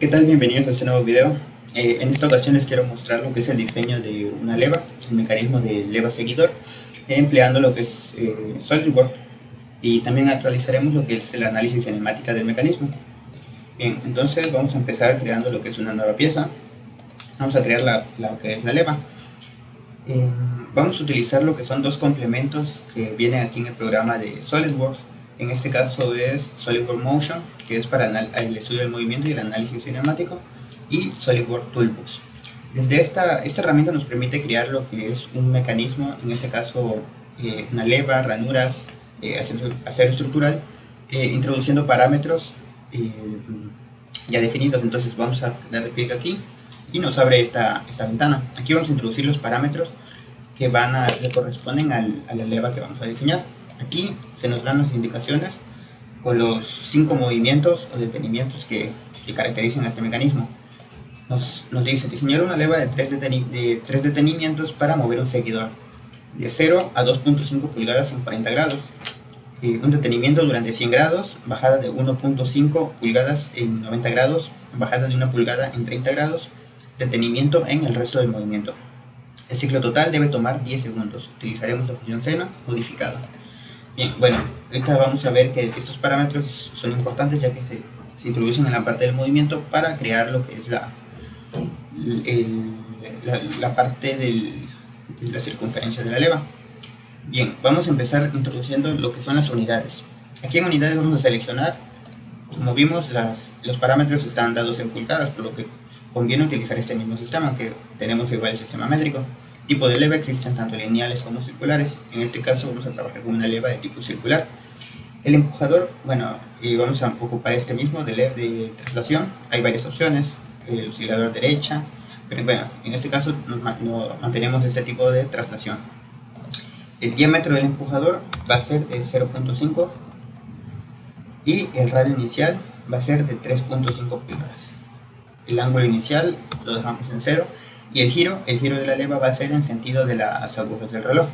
¿Qué tal? Bienvenidos a este nuevo video. En esta ocasión les quiero mostrar lo que es el diseño de una leva, el mecanismo de leva seguidor, empleando lo que es SolidWorks, y también realizaremos lo que es el análisis cinemática del mecanismo. Bien, entonces vamos a empezar creando lo que es una nueva pieza. Vamos a crear lo que es la leva. Vamos a utilizar lo que son dos complementos que vienen aquí en el programa de SolidWorks. En este caso es SolidWorks Motion, que es para el estudio del movimiento y el análisis cinemático, y SolidWorks Toolbox. Desde esta herramienta nos permite crear lo que es un mecanismo, en este caso una leva, ranuras, acero estructural, introduciendo parámetros ya definidos. Entonces vamos a darle clic aquí y nos abre esta ventana. Aquí vamos a introducir los parámetros que corresponden a la leva que vamos a diseñar. Aquí se nos dan las indicaciones con los 5 movimientos o detenimientos que caracterizan a este mecanismo. Nos dice diseñar una leva de 3 detenimientos para mover un seguidor de 0 a 2.5 pulgadas en 40 grados. Un detenimiento durante 100 grados, bajada de 1.5 pulgadas en 90 grados, bajada de 1 pulgada en 30 grados, detenimiento en el resto del movimiento. El ciclo total debe tomar 10 segundos. Utilizaremos la función seno modificada. Bien, bueno, ahorita vamos a ver que estos parámetros son importantes ya que se introducen en la parte del movimiento para crear lo que es la parte de la circunferencia de la leva. Bien, vamos a empezar introduciendo lo que son las unidades. Aquí en unidades vamos a seleccionar, como vimos, los parámetros están dados en pulgadas, por lo que conviene utilizar este mismo sistema, aunque tenemos igual el sistema métrico. Tipo de leva existen tanto lineales como circulares. En este caso vamos a trabajar con una leva de tipo circular. El empujador, bueno, vamos a ocupar este mismo de traslación. Hay varias opciones, el oscilador derecha, pero bueno, en este caso mantenemos este tipo de traslación. El diámetro del empujador va a ser de 0.5 y el radio inicial va a ser de 3.5 pulgadas. El ángulo inicial lo dejamos en 0 y el giro de la leva va a ser en sentido de las agujas del reloj.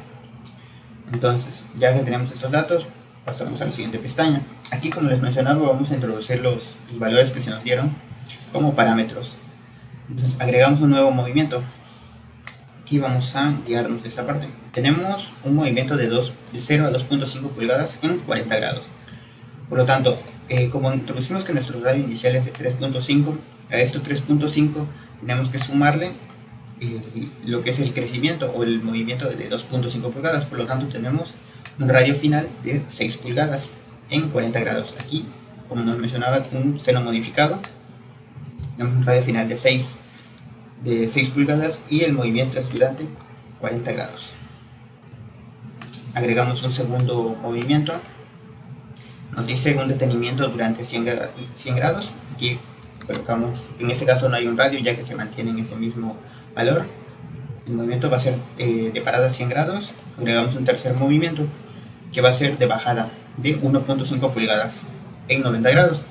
Entonces, ya que tenemos estos datos, pasamos a la siguiente pestaña. Aquí, como les mencionaba, vamos a introducir los valores que se nos dieron como parámetros. Entonces, agregamos un nuevo movimiento. Aquí vamos a guiarnos de esta parte. Tenemos un movimiento de 0 a 2.5 pulgadas en 40 grados. Por lo tanto, como introducimos que nuestro radio inicial es de 3.5, a estos 3.5 tenemos que sumarle lo que es el crecimiento o el movimiento de 2.5 pulgadas. Por lo tanto, tenemos un radio final de 6 pulgadas en 40 grados. Aquí, como nos mencionaba, un seno modificado, tenemos un radio final de 6 pulgadas y el movimiento es durante 40 grados. Agregamos un segundo movimiento. Nos dice un detenimiento durante 100 grados. Aquí colocamos, en este caso no hay un radio ya que se mantiene en ese mismo valor. El movimiento va a ser de parada a 100 grados. Agregamos un tercer movimiento que va a ser de bajada de 1.5 pulgadas en 90 grados.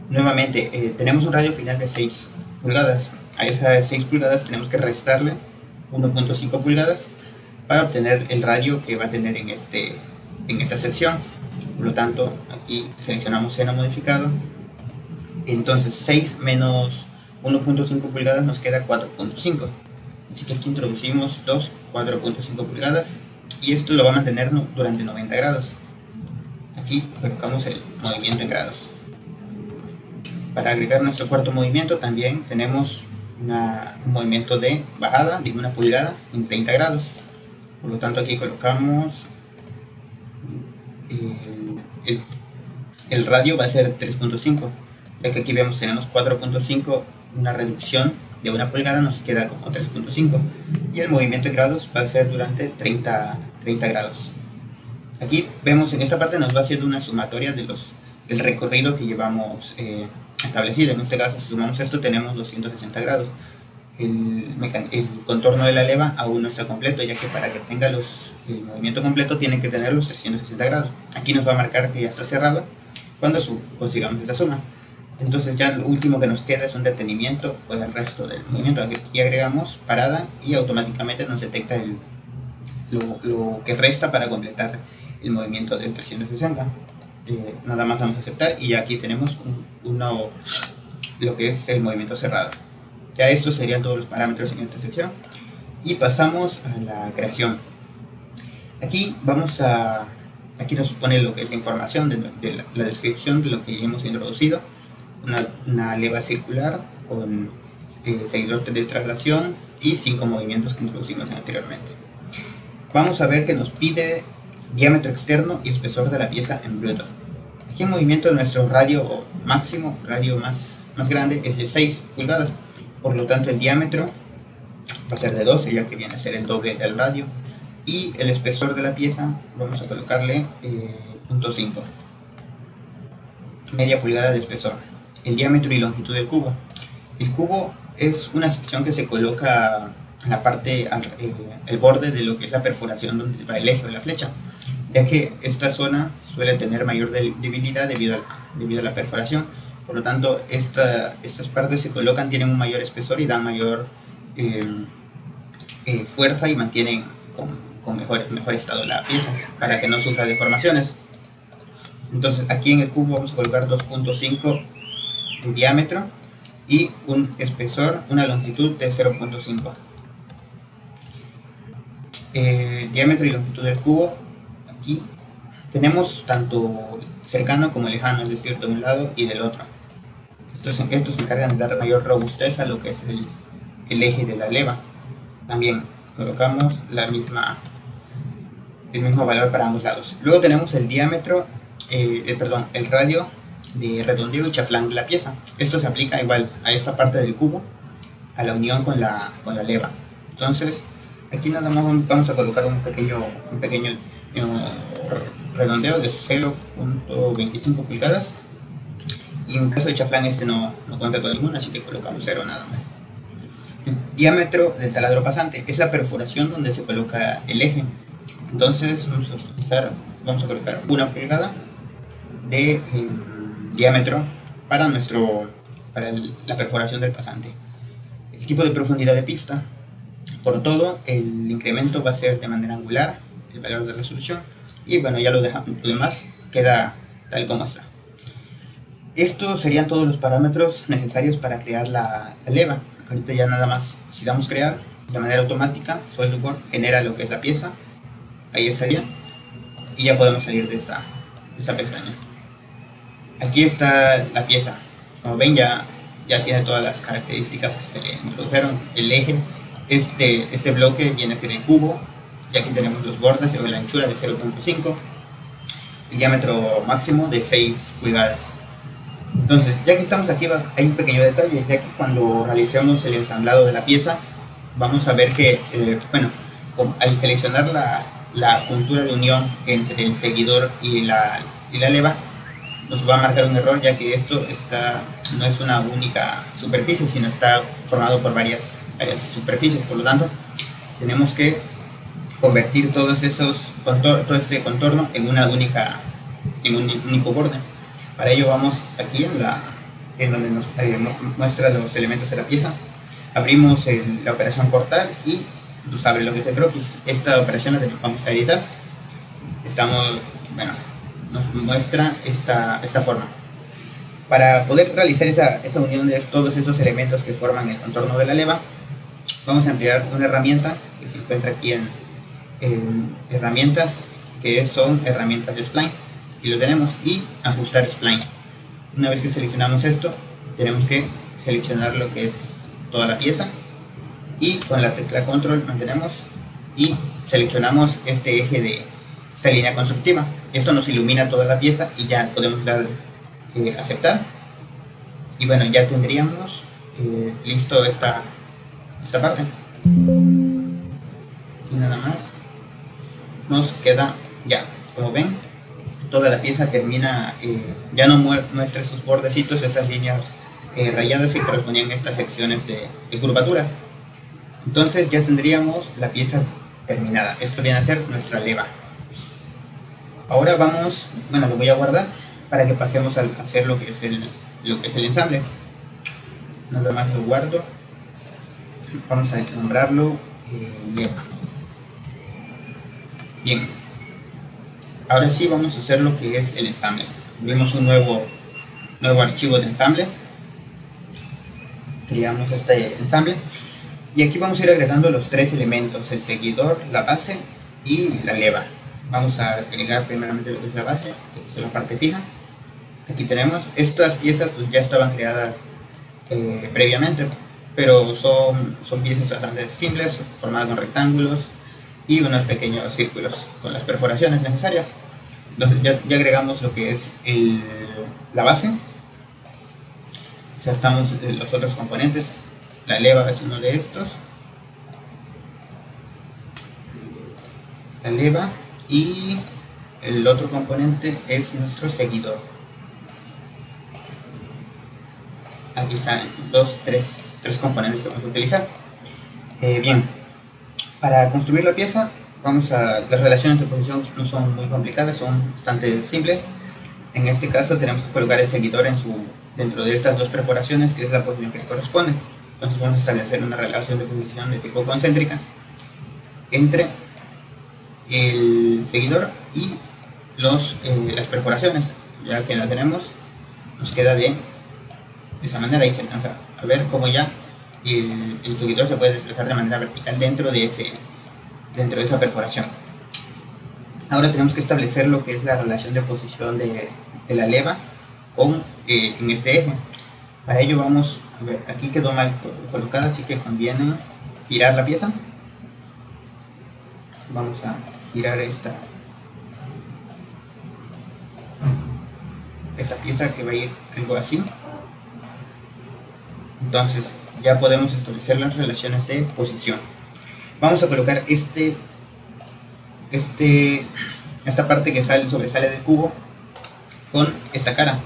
Nuevamente tenemos un radio final de 6 pulgadas. A esas 6 pulgadas tenemos que restarle 1.5 pulgadas para obtener el radio que va a tener en esta sección. Por lo tanto, aquí seleccionamos seno modificado. Entonces 6 menos 1.5 pulgadas nos queda 4.5. Así que aquí introducimos 4.5 pulgadas y esto lo va a mantener durante 90 grados. Aquí colocamos el movimiento en grados. Para agregar nuestro cuarto movimiento también tenemos un movimiento de bajada de 1 pulgada en 30 grados. Por lo tanto, aquí colocamos el radio va a ser 3.5, ya que aquí vemos tenemos 4.5, una reducción de 1 pulgada nos queda como 3.5 y el movimiento en grados va a ser durante 30 grados. Aquí vemos en esta parte nos va haciendo una sumatoria del recorrido que llevamos establecido. En este caso, si sumamos esto, tenemos 260 grados. El contorno de la leva aún no está completo, ya que para que tenga el movimiento completo tiene que tener los 360 grados. Aquí nos va a marcar que ya está cerrado cuando consigamos esta suma. Entonces ya lo último que nos queda es un detenimiento por el resto del movimiento. Aquí agregamos parada y automáticamente nos detecta lo que resta para completar el movimiento del 360. Nada más vamos a aceptar y aquí tenemos lo que es el movimiento cerrado. Ya estos serían todos los parámetros en esta sección. Y pasamos a la creación. Aquí aquí nos pone lo que es la información de la descripción de lo que hemos introducido. Una leva circular con seguidor de traslación y 5 movimientos que introducimos anteriormente. Vamos a ver que nos pide diámetro externo y espesor de la pieza en bruto. Aquí en movimiento nuestro radio máximo, radio más grande, es de 6 pulgadas. Por lo tanto el diámetro va a ser de 12, ya que viene a ser el doble del radio. Y el espesor de la pieza vamos a colocarle 0.5, media pulgada de espesor. El diámetro y longitud del cubo. El cubo es una sección que se coloca en la parte, el borde de lo que es la perforación donde va el eje o la flecha, ya que esta zona suele tener mayor debilidad debido a la perforación. Por lo tanto, estas partes se colocan, tienen un mayor espesor y dan mayor fuerza y mantienen con mejor estado la pieza para que no sufra deformaciones. Entonces aquí en el cubo vamos a colocar 2.5 de diámetro y un espesor, una longitud de 0.5. Diámetro y longitud del cubo. Aquí tenemos tanto cercano como lejano, es decir, de un lado y del otro. Estos se encargan de dar mayor robustez a lo que es el eje de la leva. También colocamos el mismo valor para ambos lados. Luego tenemos el diámetro, el radio de redondeo y chaflán de la pieza. Esto se aplica igual a esta parte del cubo, a la unión con la leva. Entonces aquí nada más vamos a colocar un pequeño redondeo de 0.25 pulgadas, y en caso de chaflán no cuenta con ninguna, así que colocamos 0 nada más. El diámetro del taladro pasante es la perforación donde se coloca el eje. Entonces vamos a colocar 1 pulgada de diámetro para la perforación del pasante. El tipo de profundidad de pista. Por todo, el incremento va a ser de manera angular, el valor de resolución, y bueno, ya lo demás queda tal como está. Estos serían todos los parámetros necesarios para crear la leva. Ahorita ya nada más, si damos crear, de manera automática, SolidWorks genera lo que es la pieza. Ahí estaría, y ya podemos salir de esta pestaña. Aquí está la pieza. Como ven, ya tiene todas las características que se le introdujeron. El eje, este bloque viene a ser el cubo, y aquí tenemos los bordes o la anchura de 0.5, el diámetro máximo de 6 pulgadas. Entonces, ya que estamos aquí, hay un pequeño detalle, ya que cuando realicemos el ensamblado de la pieza, vamos a ver que, al seleccionar la puntura de unión entre el seguidor y la leva, nos va a marcar un error, ya que esto no es una única superficie, sino está formado por varias superficies. Por lo tanto, tenemos que convertir todo este contorno en un único borde. Para ello vamos aquí en donde nos muestra los elementos de la pieza, abrimos la operación cortar y nos abre lo que es el croquis. Esta operación la vamos a editar. Nos muestra esta forma. Para poder realizar esa unión de todos estos elementos que forman el contorno de la leva, vamos a emplear una herramienta que se encuentra aquí en herramientas, que son herramientas de spline, y lo tenemos, y ajustar spline. Una vez que seleccionamos esto, tenemos que seleccionar lo que es toda la pieza, y con la tecla control mantenemos y seleccionamos este eje de esta línea constructiva. Esto nos ilumina toda la pieza y ya podemos dar aceptar, y bueno, ya tendríamos listo esta parte. Y nada más nos queda ya, como ven, toda la pieza termina, ya no muestra esos bordecitos, esas líneas rayadas que correspondían a estas secciones de curvaturas. Entonces ya tendríamos la pieza terminada. Esto viene a ser nuestra leva. Ahora lo voy a guardar para que pasemos a hacer lo que es el ensamble. Nada más lo guardo. Vamos a nombrarlo leva. Bien, ahora sí vamos a hacer lo que es el ensamble. Vimos un nuevo archivo de ensamble. creamos este ensamble. Y aquí vamos a ir agregando los tres elementos: el seguidor, la base y la leva. Vamos a agregar primeramente lo que es la base, que es la parte fija. Aquí tenemos estas piezas, pues ya estaban creadas previamente, pero son piezas bastante simples, formadas con rectángulos y unos pequeños círculos con las perforaciones necesarias. Entonces ya agregamos lo que es la base, insertamos los otros componentes. La leva es uno de estos, la leva, y el otro componente es nuestro seguidor. Aquí están tres componentes que vamos a utilizar. Bien, para construir la pieza, las relaciones de posición no son muy complicadas, son bastante simples. En este caso tenemos que colocar el seguidor dentro de estas dos perforaciones, que es la posición que le corresponde. Entonces vamos a establecer una relación de posición de tipo concéntrica entre el seguidor y las perforaciones. Ya que la tenemos, nos queda de esa manera. Ahí se alcanza a ver cómo ya el seguidor se puede desplazar de manera vertical dentro de esa perforación. Ahora tenemos que establecer lo que es la relación de posición de la leva en este eje. Para ello vamos a ver, aquí quedó mal colocada, así que conviene girar la pieza. Vamos a girar esta pieza, que va a ir algo así. Entonces ya podemos establecer las relaciones de posición. Vamos a colocar esta parte que sobresale del cubo con esta cara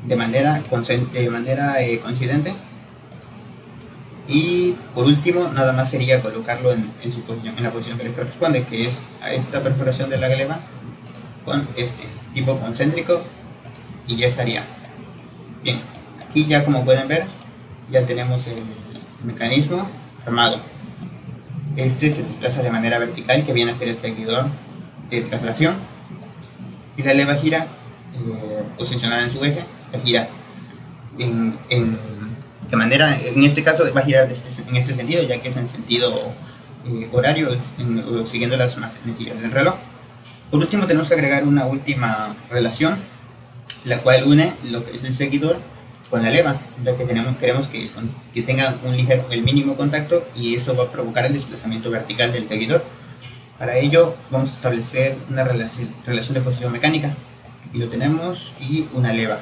de manera coincidente, y por último nada más sería colocarlo en la posición que le corresponde, que es a esta perforación de la leva con este tipo concéntrico, y ya estaría. Bien, aquí ya, como pueden ver, ya tenemos el mecanismo armado. Este se desplaza de manera vertical, que viene a ser el seguidor de traslación, y la leva gira posicionada en su eje, gira en este caso va a girar en este sentido, ya que es en sentido horario, siguiendo las manecillas del reloj. Por último tenemos que agregar una última relación, la cual une lo que es el seguidor con la leva, ya que queremos que tenga el mínimo contacto, y eso va a provocar el desplazamiento vertical del seguidor. Para ello vamos a establecer una relación de posición mecánica. Aquí lo tenemos, y una leva.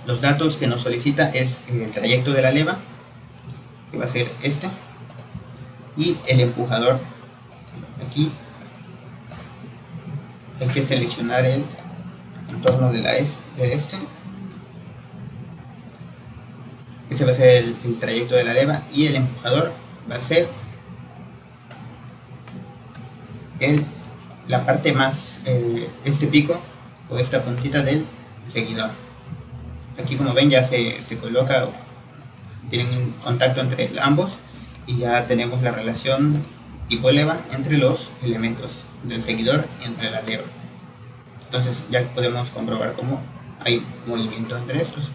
Los datos que nos solicita es el trayecto de la leva, que va a ser este, y el empujador. Aquí hay que seleccionar el contorno del este. Ese va a ser el trayecto de la leva, y el empujador va a ser la parte más, este pico o esta puntita del seguidor. Aquí, como ven, ya se coloca, tienen un contacto entre ambos, y ya tenemos la relación tipo leva entre los elementos del seguidor y entre la leva. Entonces ya podemos comprobar cómo hay movimiento entre estos.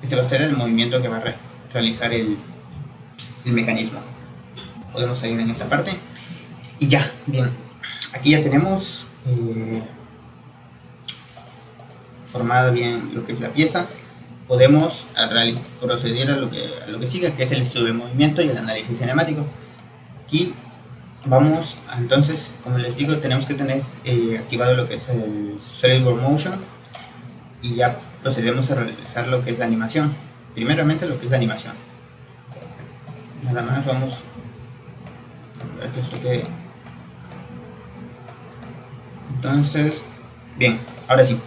Este va a ser el movimiento que va a realizar el mecanismo. Podemos salir en esta parte, y ya, bien, aquí ya tenemos formada bien lo que es la pieza. Podemos proceder a lo que sigue, que es el estudio del movimiento y el análisis cinemático. Aquí vamos, entonces, como les digo, tenemos que tener activado lo que es el SolidWorks Motion, y ya procedemos a realizar lo que es la animación. Primeramente lo que es la animación. Nada más vamos a ver que esto quede. Entonces, bien, ahora sí.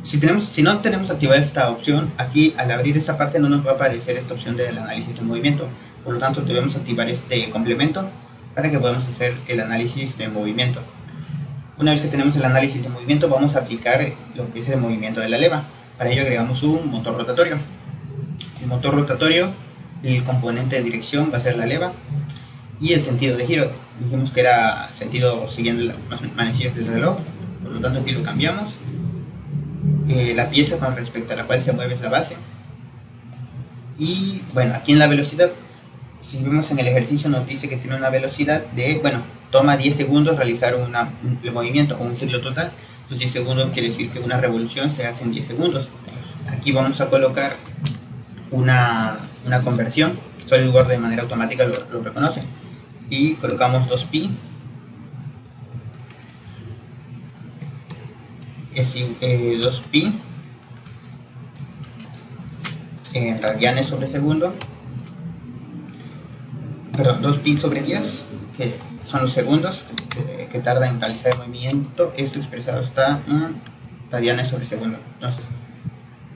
Si no tenemos activada esta opción, aquí al abrir esta parte no nos va a aparecer esta opción del análisis de movimiento. Por lo tanto, debemos activar este complemento para que podamos hacer el análisis de movimiento. Una vez que tenemos el análisis de movimiento, vamos a aplicar lo que es el movimiento de la leva. Para ello agregamos un motor rotatorio. El motor rotatorio, el componente de dirección va a ser la leva, y el sentido de giro, dijimos que era sentido siguiendo las manecillas del reloj, por lo tanto aquí lo cambiamos, la pieza con respecto a la cual se mueve es la base. Y bueno, aquí en la velocidad, si vemos en el ejercicio, nos dice que tiene una velocidad de, bueno, toma 10 segundos realizar un movimiento o un ciclo total. Entonces 10 segundos quiere decir que una revolución se hace en 10 segundos. Aquí vamos a colocar una conversión. SolidWorks de manera automática lo reconoce. Y colocamos 2pi. Es 2pi en radianes sobre segundo. Perdón, 2pi sobre 10, que son los segundos que tarda en realizar el movimiento. Esto expresado está en radianes sobre segundo. Entonces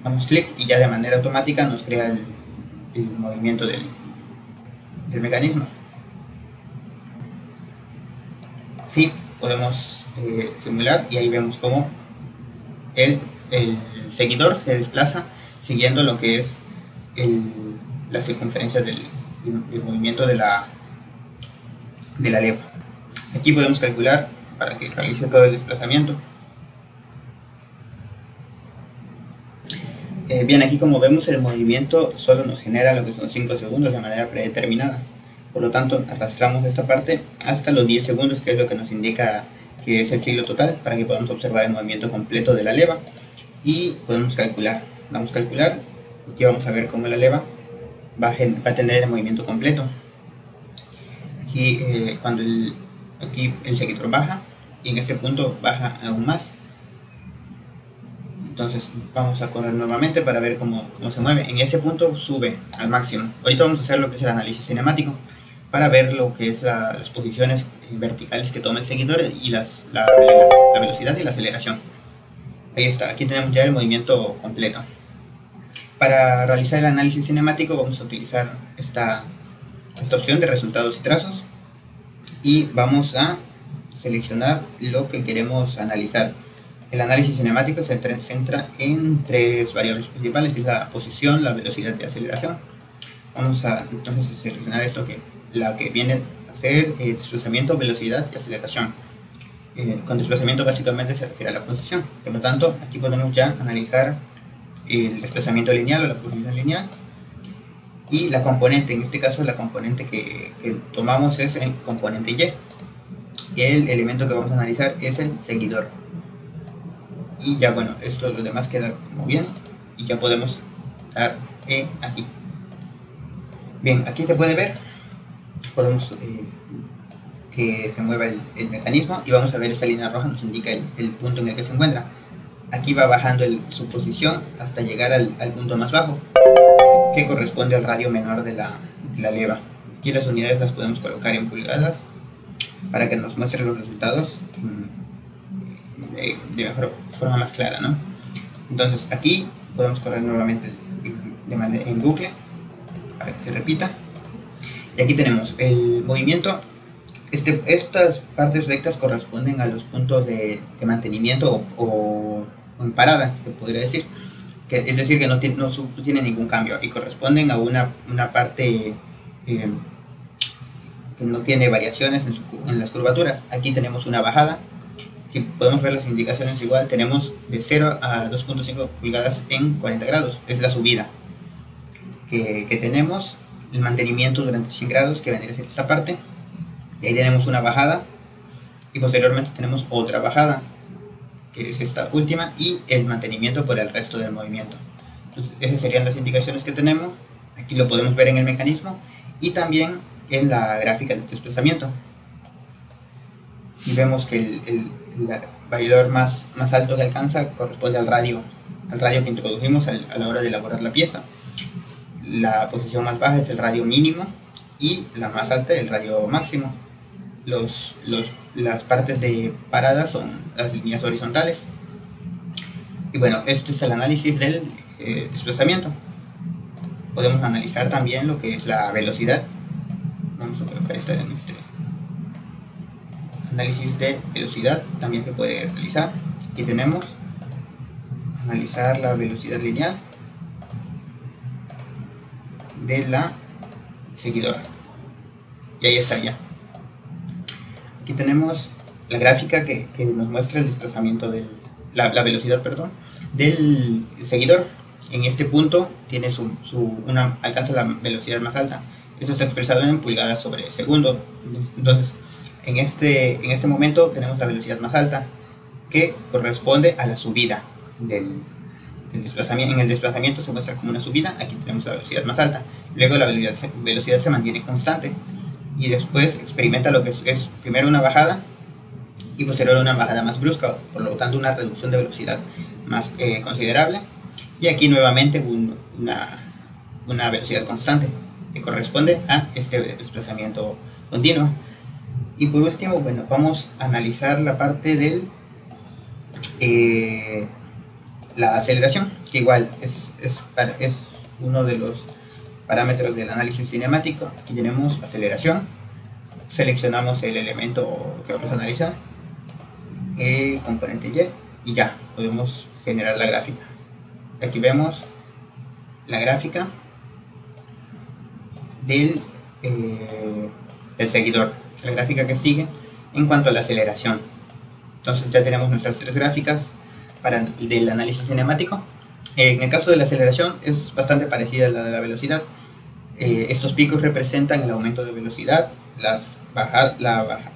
damos clic y ya de manera automática nos crea el movimiento del mecanismo. Sí, podemos simular, y ahí vemos cómo el seguidor se desplaza siguiendo lo que es la circunferencia del movimiento de la leva. Aquí podemos calcular para que realice todo el desplazamiento. Bien, aquí como vemos el movimiento solo nos genera lo que son 5 segundos de manera predeterminada. Por lo tanto, arrastramos esta parte hasta los 10 segundos, que es lo que nos indica que es el ciclo total, para que podamos observar el movimiento completo de la leva. Y podemos calcular. Vamos a calcular. Aquí vamos a ver cómo la leva va a tener el movimiento completo. Aquí, aquí el seguidor baja, y en este punto baja aún más. Entonces vamos a correr nuevamente para ver cómo se mueve. En ese punto sube al máximo. Ahorita vamos a hacer lo que es el análisis cinemático para ver lo que es las posiciones verticales que toma el seguidor y la velocidad y la aceleración. Ahí está, aquí tenemos ya el movimiento completo. Para realizar el análisis cinemático vamos a utilizar esta opción de resultados y trazos, y vamos a seleccionar lo que queremos analizar. El análisis cinemático se centra en 3 variables principales, que es la posición, la velocidad y aceleración. Vamos a entonces seleccionar la que viene a ser desplazamiento, velocidad y aceleración. Con desplazamiento básicamente se refiere a la posición. Por lo tanto, aquí podemos ya analizar el desplazamiento lineal o la posición lineal. Y la componente, en este caso la componente que tomamos es el componente Y. El elemento que vamos a analizar es el seguidor. Y ya bueno, esto lo demás queda como bien, y ya podemos dar aquí. Bien, aquí se puede ver, podemos que se mueva el mecanismo, y vamos a ver esta línea roja nos indica el punto en el que se encuentra. Aquí va bajando su posición hasta llegar al punto más bajo, que corresponde al radio menor de la leva. Aquí las unidades las podemos colocar en pulgadas para que nos muestre los resultados de mejor forma, más clara, ¿no? Entonces aquí podemos correr nuevamente en bucle para que se repita, y aquí tenemos el movimiento. Estas partes rectas corresponden a los puntos de mantenimiento o en parada, se podría decir, es decir que no tiene ningún cambio, y corresponden a una parte que no tiene variaciones en las curvaturas. Aquí tenemos una bajada. Si podemos ver las indicaciones, igual tenemos de 0 a 2.5 pulgadas en 40 grados, es la subida que tenemos. El mantenimiento durante 100 grados, que vendría a ser esta parte, y ahí tenemos una bajada, y posteriormente tenemos otra bajada, que es esta última, y el mantenimiento por el resto del movimiento. Entonces esas serían las indicaciones que tenemos. Aquí lo podemos ver en el mecanismo y también en la gráfica de desplazamiento, y vemos que el valor más alto que alcanza corresponde al radio que introdujimos a la hora de elaborar la pieza. La posición más baja es el radio mínimo, y la más alta el radio máximo. Las partes de parada son las líneas horizontales. Y bueno, este es el análisis del desplazamiento. Podemos analizar también lo que es la velocidad. Vamos a colocar esta en este análisis de velocidad, también se puede realizar. Aquí tenemos analizar la velocidad lineal de la seguidora, y ahí está ya. Aquí tenemos la gráfica que nos muestra el desplazamiento del la velocidad, perdón, del seguidor. En este punto tiene alcanza la velocidad más alta. Esto está expresado en pulgadas sobre segundo. Entonces, en este momento tenemos la velocidad más alta, que corresponde a la subida del desplazamiento. En el desplazamiento se muestra como una subida, aquí tenemos la velocidad más alta. Luego la velocidad se mantiene constante y después experimenta lo que es primero una bajada y posterior una bajada más brusca, por lo tanto una reducción de velocidad más considerable. Y aquí nuevamente una velocidad constante que corresponde a este desplazamiento continuo. Y por último, bueno, vamos a analizar la parte del la aceleración, que igual es uno de los parámetros del análisis cinemático. Aquí tenemos aceleración, seleccionamos el elemento que vamos a analizar, componente Y ya podemos generar la gráfica. Aquí vemos la gráfica del seguidor, la gráfica que sigue en cuanto a la aceleración. Entonces ya tenemos nuestras tres gráficas del análisis cinemático. En el caso de la aceleración es bastante parecida a la de la velocidad. Estos picos representan el aumento de velocidad,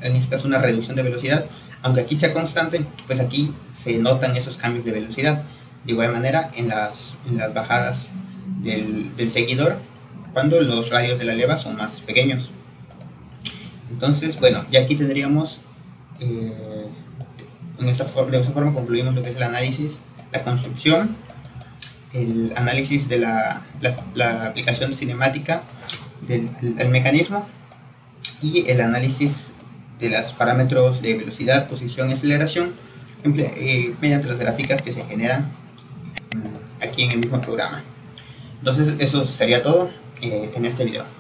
en este caso una reducción de velocidad. Aunque aquí sea constante, pues aquí se notan esos cambios de velocidad. De igual manera en las bajadas del seguidor, cuando los radios de la leva son más pequeños. Entonces, bueno, ya aquí tendríamos, de esta forma concluimos lo que es el análisis, la construcción, el análisis de la aplicación cinemática del mecanismo y el análisis de los parámetros de velocidad, posición y aceleración mediante las gráficas que se generan aquí en el mismo programa. Entonces eso sería todo en este video.